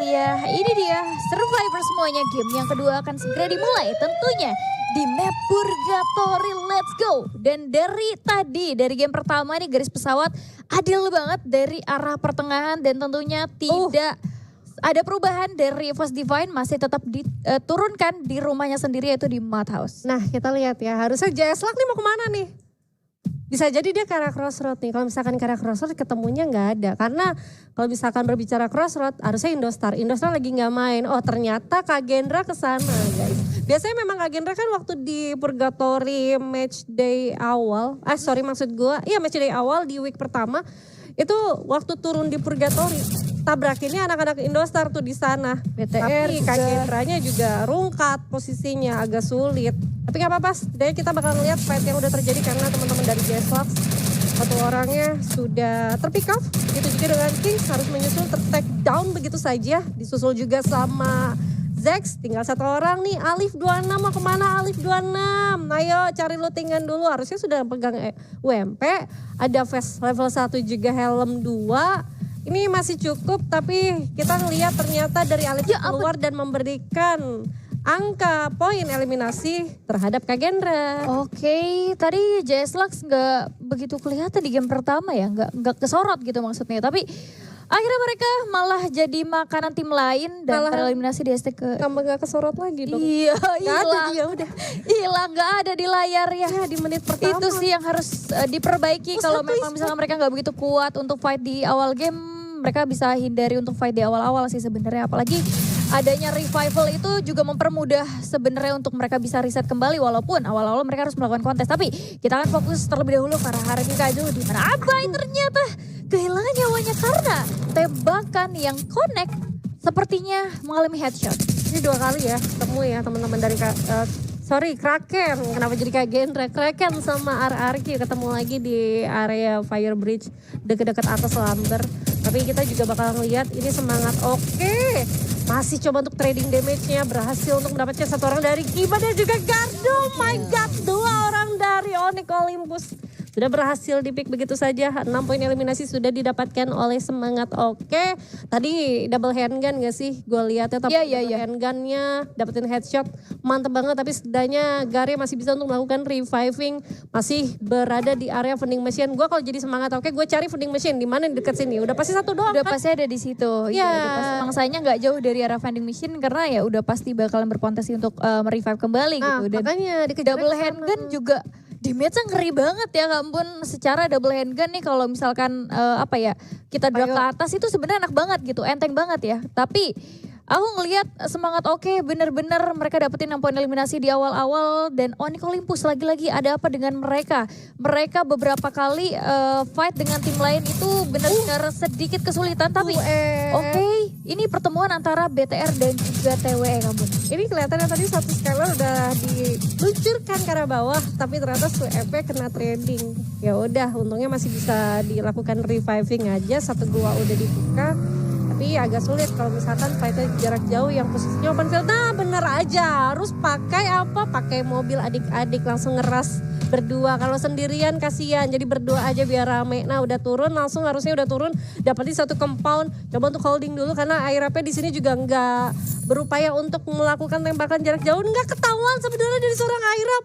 ya, ini dia Survivor semuanya, game yang kedua akan segera dimulai tentunya di map Purgatory. Let's go. Dan dari game pertama nih garis pesawat adil banget dari arah pertengahan dan tentunya tidak ada perubahan dari Force Divine, masih tetap diturunkan di rumahnya sendiri yaitu di Madhouse. Nah kita lihat ya, harusnya JS-Luck nih mau kemana nih? Bisa jadi dia ke arah Crossroad nih. Kalau misalkan ke arah Crossroad ketemunya nggak ada. Karena kalau misalkan berbicara Crossroad harusnya Indostar. Indostar lagi nggak main. Oh ternyata Kak Gendra ke sana guys. Biasanya memang Kak Gendra kan waktu di Purgatory match day awal. Maksud gue. Iya match day awal di week pertama. Itu waktu turun di Purgatory. Tabrakinnya anak-anak Indostar tuh di sana. BTR Tapi Kak Gendranya juga rungkat posisinya agak sulit. Tapi gak apa-apa, setidaknya kita bakal ngeliat fight yang udah terjadi karena teman-teman dari JS-Luck satu orangnya sudah terpick off. Begitu juga dengan Kings harus menyusul take down begitu saja. Disusul juga sama Zex, tinggal satu orang nih. Alif 26 mau kemana Alif 26? Ayo cari lootingan dulu, harusnya sudah pegang UMP. Ada vest level 1 juga helm 2. Ini masih cukup tapi kita ngelihat ternyata dari Alif keluar dan memberikan angka poin eliminasi terhadap Kak Gendra. Oke, tadi JS-Luck nggak begitu kelihatan di game pertama ya, nggak kesorot gitu maksudnya. Tapi akhirnya mereka malah jadi makanan tim lain dan tereliminasi di ST ke. Tambah gak kesorot lagi dong. Iya, hilang. Ya udah. Hilang, nggak ada di layar ya. Di menit pertama. Itu sih yang harus diperbaiki kalau memang misalnya mereka nggak begitu kuat untuk fight di awal game. Mereka bisa hindari untuk fight di awal-awal sih sebenarnya, apalagi adanya revival itu juga mempermudah sebenarnya untuk mereka bisa reset kembali walaupun awal-awal mereka harus melakukan kontes. Tapi kita akan fokus terlebih dahulu karena hari ini Kak Jo di mana Abai ternyata kehilangan nyawanya karena tembakan yang connect sepertinya mengalami headshot. Ini 2 kali ya ketemu ya teman-teman dari Kraken. Kenapa jadi Kak Gendra? Kraken sama RRQ ketemu lagi di area Fire Bridge deket-deket atas Lamber. Tapi kita juga bakal ngeliat ini semangat oke. Masih coba untuk trading damage-nya, berhasil untuk mendapatkan satu orang dari Kiba dan juga Gardo. Oh my god, 2 orang dari Onyx Olympus. Sudah berhasil di pick begitu saja, 6 poin eliminasi sudah didapatkan oleh semangat oke. Tadi double handgun gak sih? Gue lihatnya tapi double handgunnya dapetin headshot. Mantep banget tapi setidaknya Gary masih bisa untuk melakukan reviving. Masih berada di area vending machine. Gue kalau jadi semangat oke gue cari vending machine. Di mana di dekat sini? Udah pasti satu doang udah kan? pasti ada di situ. Iya. Mangsanya gak jauh dari area vending machine karena ya udah pasti bakalan berpotensi untuk merevive kembali gitu. Dan makanya double handgun juga damage-nya ngeri banget ya, gak ampun. Secara double handgun nih kalau misalkan kita drag ke atas itu sebenarnya enak banget gitu, enteng banget ya. Tapi aku ngelihat semangat oke, bener-bener mereka dapetin 6 poin eliminasi di awal-awal. Dan Onyx Olympus lagi-lagi ada apa dengan mereka? Mereka beberapa kali fight dengan tim lain itu bener-bener sedikit kesulitan. Tapi ini pertemuan antara BTR dan juga TWE kamu. Ini kelihatannya tadi satu scaler udah diluncurkan ke arah bawah, tapi ternyata EP kena trading. Ya udah, untungnya masih bisa dilakukan reviving aja, satu gua udah dibuka. Tapi agak sulit kalau misalkan fightnya jarak jauh yang posisinya open field. Nah bener aja, harus pakai mobil adik-adik langsung ngeras berdua. Kalau sendirian kasihan, jadi berdua aja biar rame. Nah udah turun, harusnya udah turun. Dapetin satu compound, coba untuk holding dulu karena IRAP di sini juga nggak berupaya untuk melakukan tembakan jarak jauh. Nggak ketahuan sebenarnya dari seorang IRAP,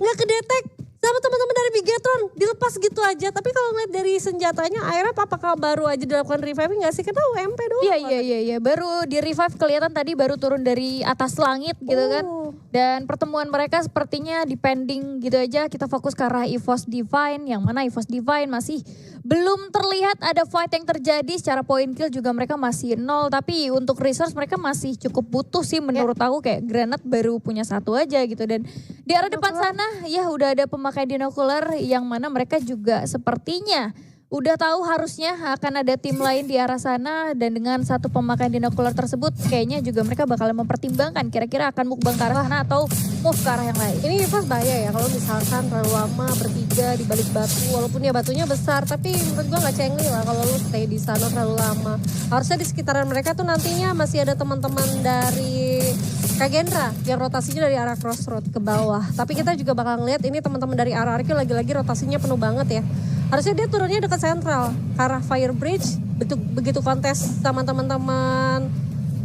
nggak kedetek sama teman-teman dari Bigetron, dilepas gitu aja. Tapi kalau ngeliat dari senjatanya, IRAP apakah baru aja dilakukan reviving gak sih? Karena UMP doang. Iya. Baru di revive kelihatan tadi baru turun dari atas langit gitu kan. Dan pertemuan mereka sepertinya depending gitu aja. Kita fokus ke arah EVOS Divine. Yang mana EVOS Divine masih belum terlihat ada fight yang terjadi. Secara point kill juga mereka masih 0. Tapi untuk resource mereka masih cukup butuh sih menurut aku. Kayak granat baru punya 1 aja gitu. Dan di arah depan sana ya udah ada pemakai binokular yang mana mereka juga sepertinya udah tahu harusnya akan ada tim lain di arah sana. Dan dengan satu pemakaian binokular tersebut kayaknya juga mereka bakal mempertimbangkan kira-kira akan mukbang ke arah sana atau move ke arah yang lain. Ini pas bahaya ya kalau misalkan terlalu lama bertiga di balik batu, walaupun ya batunya besar, tapi menurut gue gak cengli lah kalau lu stay di sana terlalu lama. Harusnya di sekitaran mereka tuh nantinya masih ada teman-teman dari Kak Gendra yang rotasinya dari arah Crossroad ke bawah. Tapi kita juga bakal ngeliat ini teman-teman dari RRQ lagi-lagi rotasinya penuh banget ya. Harusnya dia turunnya dekat sentral, ke arah Fire Bridge, begitu kontes sama teman-teman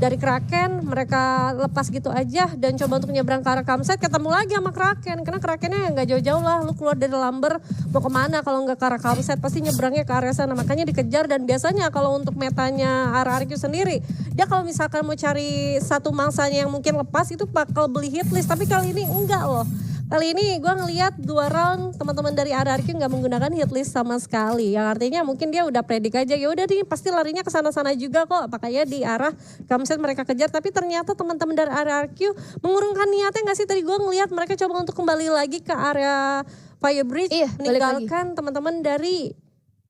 dari Kraken mereka lepas gitu aja dan coba untuk nyebrang ke arah campsite, ketemu lagi sama Kraken. Karena Krakennya nggak jauh-jauh lah, lu keluar dari Lumber mau kemana kalau nggak ke arah campsite, pasti nyebrangnya ke area sana. Makanya dikejar. Dan biasanya kalau untuk metanya RRQ sendiri, dia kalau misalkan mau cari satu mangsanya yang mungkin lepas itu bakal beli hit list. Tapi kali ini enggak loh. Kali ini gue ngelihat 2 round teman-teman dari RRQ nggak menggunakan hit list sama sekali. Yang artinya mungkin dia udah predik aja, ya udah nih pasti larinya ke sana-sana juga kok. Makanya di arah campsite mereka kejar. Tapi ternyata teman-teman dari RRQ mengurungkan niatnya nggak sih? Tadi gue ngelihat mereka coba untuk kembali lagi ke area Firebridge, meninggalkan teman-teman dari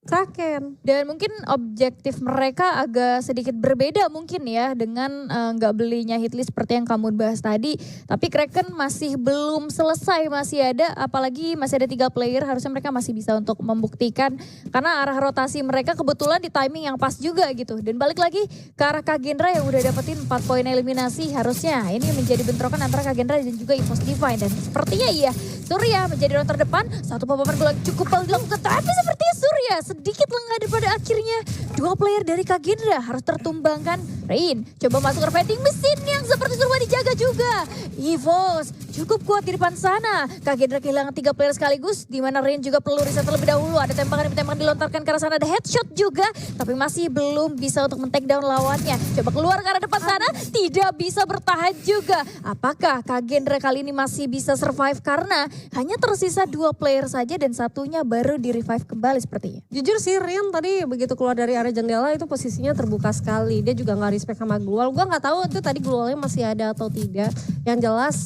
Kraken. Dan mungkin objektif mereka agak sedikit berbeda mungkin ya dengan nggak belinya hitlist seperti yang kamu bahas tadi. Tapi Kraken masih belum selesai, masih ada, apalagi masih ada 3 player, harusnya mereka masih bisa untuk membuktikan. Karena arah rotasi mereka kebetulan di timing yang pas juga gitu. Dan balik lagi ke arah Kagendra yang udah dapetin 4 poin eliminasi, harusnya ini menjadi bentrokan antara Kagendra dan juga EVOS Divine. Dan sepertinya iya, Surya menjadi round terdepan, satu papaman bola cukup paling dilakukan, tapi sepertinya Surya sedikit lengah daripada akhirnya 2 player dari Kagendra harus tertumbangkan. Rain coba masuk ke vending mesin yang seperti suruh dijaga juga. EVOS cukup kuat di depan sana. Kagendra kehilangan 3 player sekaligus, di mana Rain juga perlu riset terlebih dahulu. Ada tembakan dilontarkan ke arah sana, ada headshot juga, tapi masih belum bisa untuk men-take down lawannya. Coba keluar ke arah depan sana, tidak bisa bertahan juga. Apakah Kagendra kali ini masih bisa survive karena hanya tersisa 2 player saja dan satunya baru di revive kembali sepertinya. Jujur sih Rian tadi begitu keluar dari area jendela itu posisinya terbuka sekali. Dia juga gak respect sama Glual. Gue gak tahu itu tadi Glualnya masih ada atau tidak. Yang jelas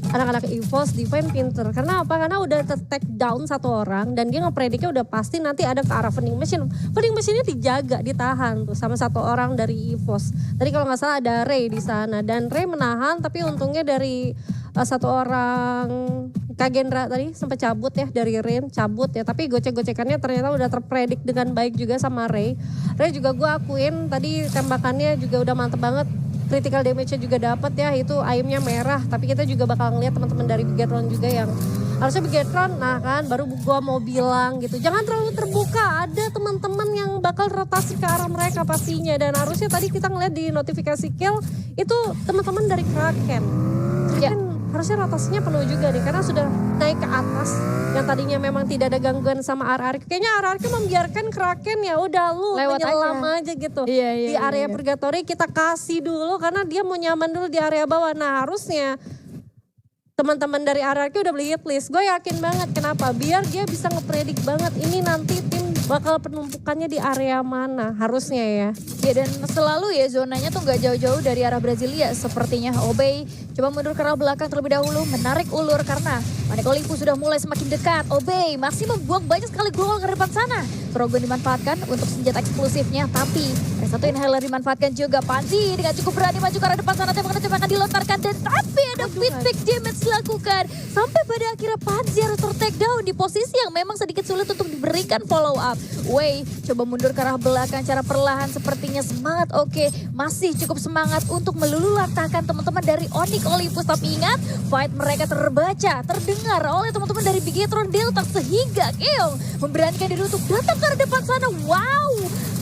anak-anak EVOS Divine pinter. Karena apa? Karena udah take down 1 orang dan dia ngeprediknya udah pasti nanti ada ke arah vending machine. Vending machine-nya dijaga, ditahan tuh sama 1 orang dari EVOS. Tadi kalau gak salah ada Ray di sana dan Ray menahan, tapi untungnya dari 1 orang Kagendra tadi sempat cabut ya dari Rain, cabut ya. Tapi gocek-gocekannya ternyata udah terpredik dengan baik juga sama Ray. Ray juga gue akuin tadi tembakannya juga udah mantep banget. Critical damage-nya juga dapat ya, itu aimnya merah. Tapi kita juga bakal ngeliat teman-teman dari Bigetron juga yang harusnya Bigetron, nah kan baru gue mau bilang gitu. Jangan terlalu terbuka, ada teman-teman yang bakal rotasi ke arah mereka pastinya. Dan harusnya tadi kita ngeliat di notifikasi kill itu teman-teman dari Kraken. Ya. Harusnya rotasinya penuh juga nih karena sudah naik ke atas yang tadinya memang tidak ada gangguan sama RRQ. Kayaknya RRQ membiarkan Kraken ya udah lu lewat menyelam aja gitu. Iya, di area Purgatory kita kasih dulu karena dia mau nyaman dulu di area bawah. Nah harusnya teman-teman dari RRQ udah beli hit list. Gue yakin banget kenapa, biar dia bisa ngepredik banget ini nanti tim bakal penumpukannya di area mana harusnya ya. Ya dan selalu ya zonanya tuh gak jauh-jauh dari arah Brasilia. Sepertinya Obey coba mundur ke arah belakang terlebih dahulu, menarik ulur karena Manekolipu sudah mulai semakin dekat. Obey masih membuang banyak sekali global ke depan sana. Trogon dimanfaatkan untuk senjata eksklusifnya, tapi ada 1 inhaler dimanfaatkan juga. Panji dengan cukup berani maju ke arah depan sana, tembakan dilontarkan dan tapi ada feedback damage dilakukan. Sampai pada akhirnya Panji harus ter-take down di posisi yang memang sedikit sulit untuk diberikan follow up. Wei coba mundur ke arah belakang cara perlahan, sepertinya semangat oke. Masih cukup semangat untuk meluluhlantahkan teman-teman dari Onyx Olympus. Tapi ingat, fight mereka terbaca, terdengar oleh teman-teman dari Bigetron Delta sehingga Keong memberanikan diri untuk datang ke arah depan sana. Wow,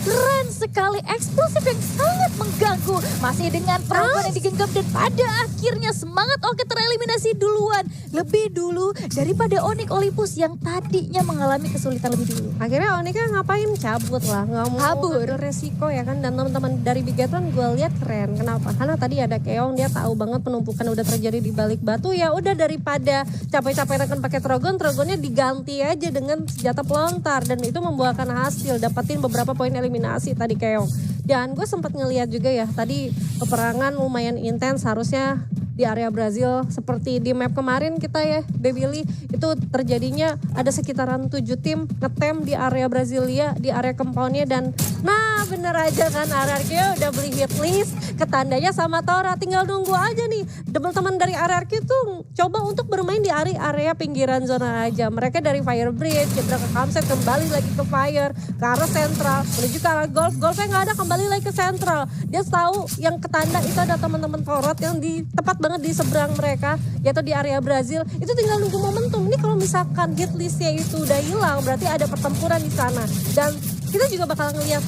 keren sekali, eksplosif yang sangat mengganggu. Masih dengan perempuan yang digenggam dan pada akhirnya semangat oke tereliminasi duluan. Lebih dulu daripada Onyx Olympus yang tadinya mengalami kesulitan lebih dulu. Akhirnya Onyxnya ngapain? Cabut lah, nggak mau Kabur. ada resiko ya kan. Dan teman-teman dari Bigetron gue lihat keren. Kenapa? Karena tadi ada Keong, dia tahu banget penumpukan udah terjadi di balik batu. Ya udah daripada capek-capek rekan pakai Trogonnya diganti aja dengan senjata pelontar dan itu membuahkan hasil, dapetin beberapa poin eliminasi tadi Keong. Dan gue sempat ngeliat juga ya tadi peperangan lumayan intens, harusnya di area Brazil seperti di map kemarin kita ya Baby Lee, itu terjadinya ada sekitaran 7 tim ngetem di area Brasilia, di area compoundnya. Dan nah bener aja kan RRQ udah beli hit list, ketandanya sama Tora, tinggal nunggu aja nih teman-teman dari RRQ tuh coba untuk bermain di area pinggiran zona aja. Mereka dari Fire Bridge nyebrang ke campsite, kembali lagi ke Fire, ke arah Central, menuju ke arah Golfnya nggak ada, kembali lagi ke Central. Dia tahu yang ketanda itu ada teman-teman Torot yang di tepat banget di seberang mereka, yaitu di area Brazil. Itu tinggal nunggu momentum. Ini kalau misalkan hit listnya itu udah hilang, berarti ada pertempuran di sana. Dan kita juga bakal ngeliat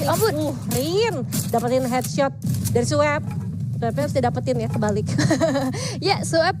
Rin dapetin headshot dari Swap. Swapnya harus didapetin ya kebalik. Ya, Swap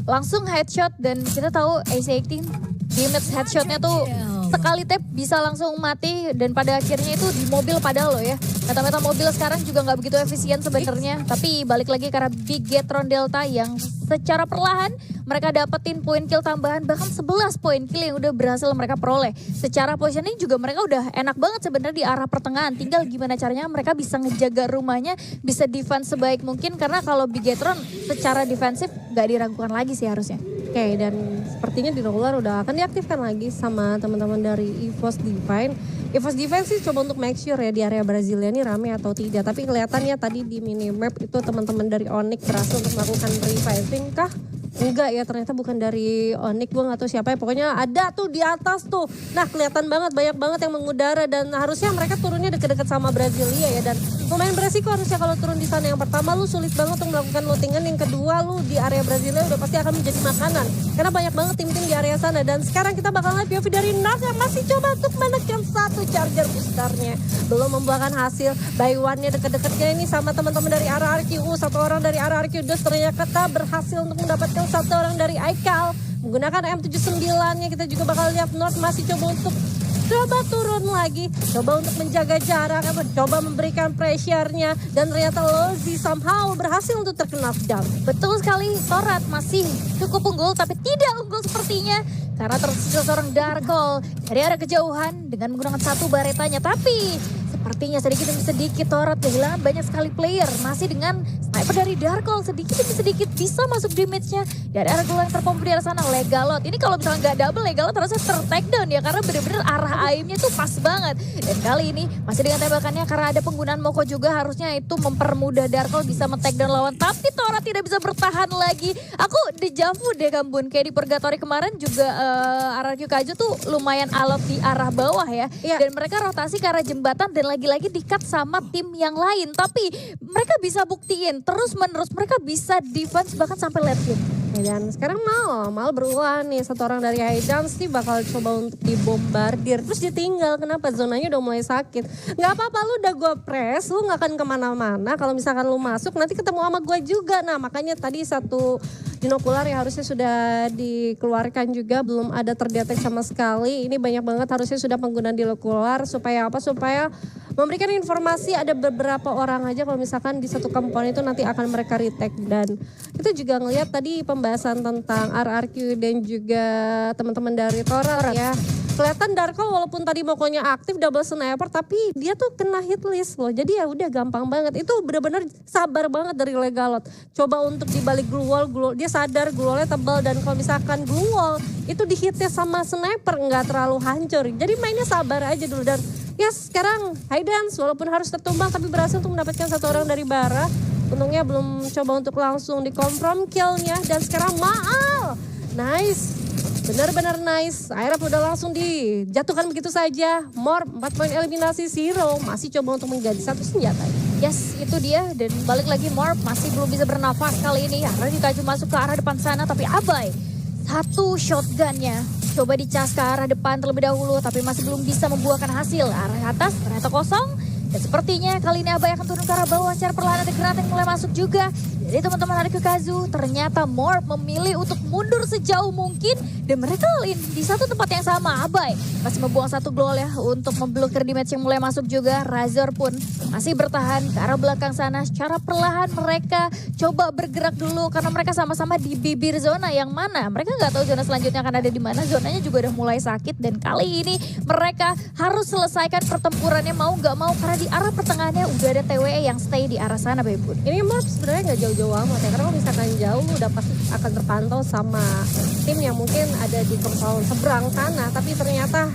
langsung headshot dan kita tahu AC-18 damage headshotnya tuh sekali tap bisa langsung mati dan pada akhirnya itu di mobil padahal loh ya. Meta-meta mobil sekarang juga nggak begitu efisien sebenarnya. Tapi balik lagi karena Bigetron Delta yang secara perlahan mereka dapetin poin kill tambahan bahkan 11 poin kill yang udah berhasil mereka peroleh. Secara positioning juga mereka udah enak banget sebenarnya di arah pertengahan. Tinggal gimana caranya mereka bisa ngejaga rumahnya, bisa defense sebaik mungkin karena kalau Bigetron secara defensif nggak diragukan lagi sih harusnya. Oke, dan sepertinya di Roller udah akan diaktifkan lagi sama teman-teman dari EVOS Divine. EVOS Divine sih coba untuk make sure ya di area Brasilia ini rame atau tidak. Tapi kelihatannya tadi di minimap itu teman-teman dari Onyx berhasil untuk melakukan reviving kah? Enggak ya, ternyata bukan dari Onyx, gue gak tahu siapa ya. Pokoknya ada tuh di atas tuh. Nah kelihatan banget, banyak banget yang mengudara. Dan harusnya mereka turunnya deket-deket sama Brasilia ya. Dan lumayan beresiko harusnya kalau turun di sana. Yang pertama lu sulit banget untuk melakukan lootingan. Yang kedua lu di area Brasilia udah pasti akan menjadi makanan. Karena banyak banget tim-tim di area sana. Dan sekarang kita bakal lihat POV dari Nars yang masih coba untuk menekan satu charger boosternya. Belum membuahkan hasil. By one-nya deket-deketnya ini sama teman-teman dari RRQ. Satu orang dari RRQ dus ternyata berhasil untuk mendapatkan satu orang dari Aikal menggunakan M79-nya. Kita juga bakal lihat North masih coba untuk turun lagi, coba untuk menjaga jarak, coba memberikan pressure-nya dan ternyata Lozi somehow berhasil untuk terkena down. Betul sekali, Torat masih cukup unggul tapi tidak unggul sepertinya karena tersisa seorang Darkol dari arah kejauhan dengan menggunakan satu baretanya. Tapi sepertinya sedikit demi sedikit Torat kehilangan banyak sekali player. Masih dengan sniper dari Darkol sedikit demi sedikit bisa masuk damage-nya dari arah gol yang terpompa di arah sana. Legalot, ini kalau misalnya nggak double Legalot harusnya ter-takedown ya karena benar-benar arah aimnya tuh pas banget. Dan kali ini masih dengan tembakannya karena ada penggunaan Moko juga harusnya itu mempermudah Darkol bisa men-takedown lawan. Tapi Torat tidak bisa bertahan lagi. Aku dejavu deh Kambun, kayak di Purgatory kemarin juga RRQ Kaju tuh lumayan alot di arah bawah ya. Iya. Dan mereka rotasi ke arah jembatan dan lagi-lagi di-cut sama tim yang lain. Tapi mereka bisa buktiin terus-menerus mereka bisa defense bahkan sampai late game. Ya, dan sekarang Mal berulah nih, satu orang dari Haidans sih bakal coba untuk dibombardir. Terus ditinggal, kenapa? Zonanya udah mulai sakit. Gak apa-apa, lu udah gue press, lu gak akan kemana-mana. Kalau misalkan lu masuk nanti ketemu sama gue juga. Nah makanya tadi satu binokular yang harusnya sudah dikeluarkan juga belum ada terdetek sama sekali. Ini banyak banget harusnya sudah penggunaan binokular supaya apa? Supaya memberikan informasi ada beberapa orang aja kalau misalkan di satu komponen itu nanti akan mereka retake. Dan kita juga ngelihat tadi pembahasan tentang RRQ dan juga teman-teman dari Torat ya. Kelihatan Darko walaupun tadi Mokonya aktif double sniper tapi dia tuh kena hit list loh. Jadi ya udah gampang banget. Itu benar-benar sabar banget dari Legalot. Coba untuk dibalik glue wall, dia sadar glue wallnya tebal dan kalau misalkan glue wall itu dihitnya sama sniper nggak terlalu hancur. Jadi mainnya sabar aja dulu dan ya sekarang Haidans walaupun harus tertumbang tapi berhasil untuk mendapatkan satu orang dari Bara. Untungnya belum coba untuk langsung dikonfirm killnya dan sekarang Maal. Nice. Benar-benar nice. Airap udah langsung dijatuhkan begitu saja. Morp 4 poin eliminasi Zero. Masih coba untuk mengganti satu senjata. Yes, itu dia. Dan balik lagi Morp masih belum bisa bernafas kali ini. Karena dikaju masuk ke arah depan sana tapi abai. Satu shotgunnya. Coba dicas ke arah depan terlebih dahulu. Tapi masih belum bisa membuahkan hasil. Arah atas ternyata kosong. Dan sepertinya kali ini Abai akan turun ke arah bawah. Secara perlahan ada granat yang mulai masuk juga. Jadi teman-teman dari Kazu ternyata Morp memilih untuk mundur sejauh mungkin. Dan mereka di satu tempat yang sama. Abai masih membuang satu glol ya untuk memblokir damage yang mulai masuk juga. Razor pun masih bertahan ke arah belakang sana. Secara perlahan mereka coba bergerak dulu. Karena mereka sama-sama di bibir zona yang mana. Mereka nggak tahu zona selanjutnya akan ada di mana. Zonanya juga udah mulai sakit. Dan kali ini mereka harus selesaikan pertempurannya mau nggak mau. Karena di arah pertengahannya udah ada TWE yang stay di arah sana Bebun. Ini Morp sebenarnya nggak jauh-jauh amat ya. Karena kalau misalkan jauh udah pasti akan terpantau sama tim yang mungkin ada di compound seberang sana. Tapi ternyata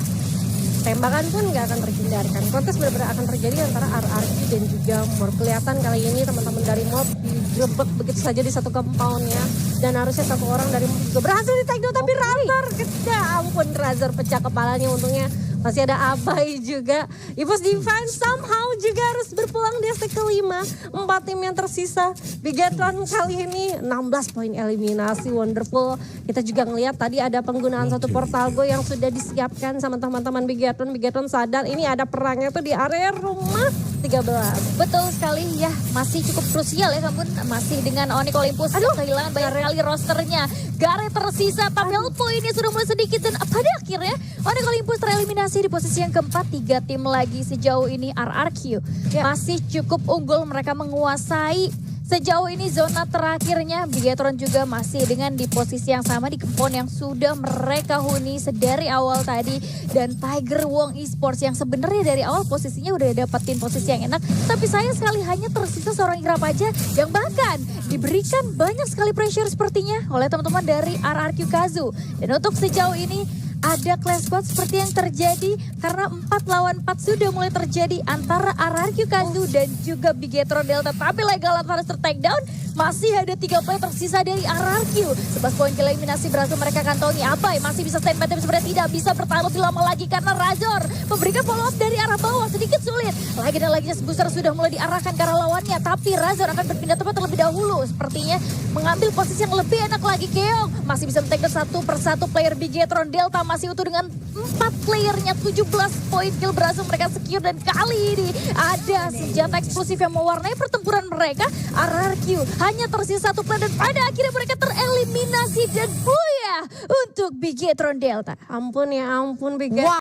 tembakan pun nggak akan terhindarkan. Kontes benar-benar akan terjadi antara RRQ dan juga Morp. Kelihatan kali ini teman-teman dari Morp digebek begitu saja di satu compoundnya. Dan harusnya satu orang dari Morp juga berhasil di take down. Tapi Razor, ya ampun Razor pecah kepalanya untungnya. Masih ada Abai juga. EVOS Divine somehow juga harus berpulang di ST kelima. 4 tim yang tersisa. Bigetron kali ini 16 poin eliminasi. Wonderful. Kita juga ngelihat tadi ada penggunaan satu portal go yang sudah disiapkan sama teman-teman Bigetron. Bigetron sadar ini ada perangnya tuh di area rumah. 13. Betul sekali ya, masih cukup krusial ya namun masih dengan Onyx Olympus yang kehilangan banyak kali rosternya. Gareth tersisa tapi poinnya sudah mulai sedikit dan pada akhirnya Onyx Olympus tereliminasi di posisi yang keempat. 3 tim lagi sejauh ini RRQ masih cukup unggul, mereka menguasai sejauh ini zona terakhirnya. Bigetron juga masih dengan di posisi yang sama di kempon yang sudah mereka huni sedari awal tadi. Dan Tiger Wong Esports yang sebenarnya dari awal posisinya udah dapetin posisi yang enak. Tapi sayang sekali hanya tersisa seorang Irap aja yang bahkan diberikan banyak sekali pressure sepertinya oleh teman-teman dari RRQ Kazu. Dan untuk sejauh ini ada clash squad seperti yang terjadi karena 4 lawan 4 sudah mulai terjadi antara RRQ Kazu dan juga Bigetron Delta. Tapi Legal harus takedown, masih ada 3 player tersisa dari RRQ. 11 poin eliminasi berhasil mereka kantongi. Abai masih bisa stand by tapi sebenarnya tidak bisa bertahan lebih lama lagi karena Razor memberikan follow up dari arah bawah, sedikit sulit. Lagi dan lagi booster sudah mulai diarahkan ke arah lawannya, tapi Razor akan berpindah tempat terlebih dahulu. Sepertinya mengambil posisi yang lebih enak lagi. Keong masih bisa men-takedown satu persatu player Bigetron Delta masih utuh dengan 4 playernya. 17 poin kill berhasil mereka secure dan kali ini ada senjata eksplosif yang mewarnai pertempuran mereka. RRQ hanya tersisa 1 player dan pada akhirnya mereka tereliminasi dan booyah untuk Bigetron Delta. Ampun ya ampun, Bigetron.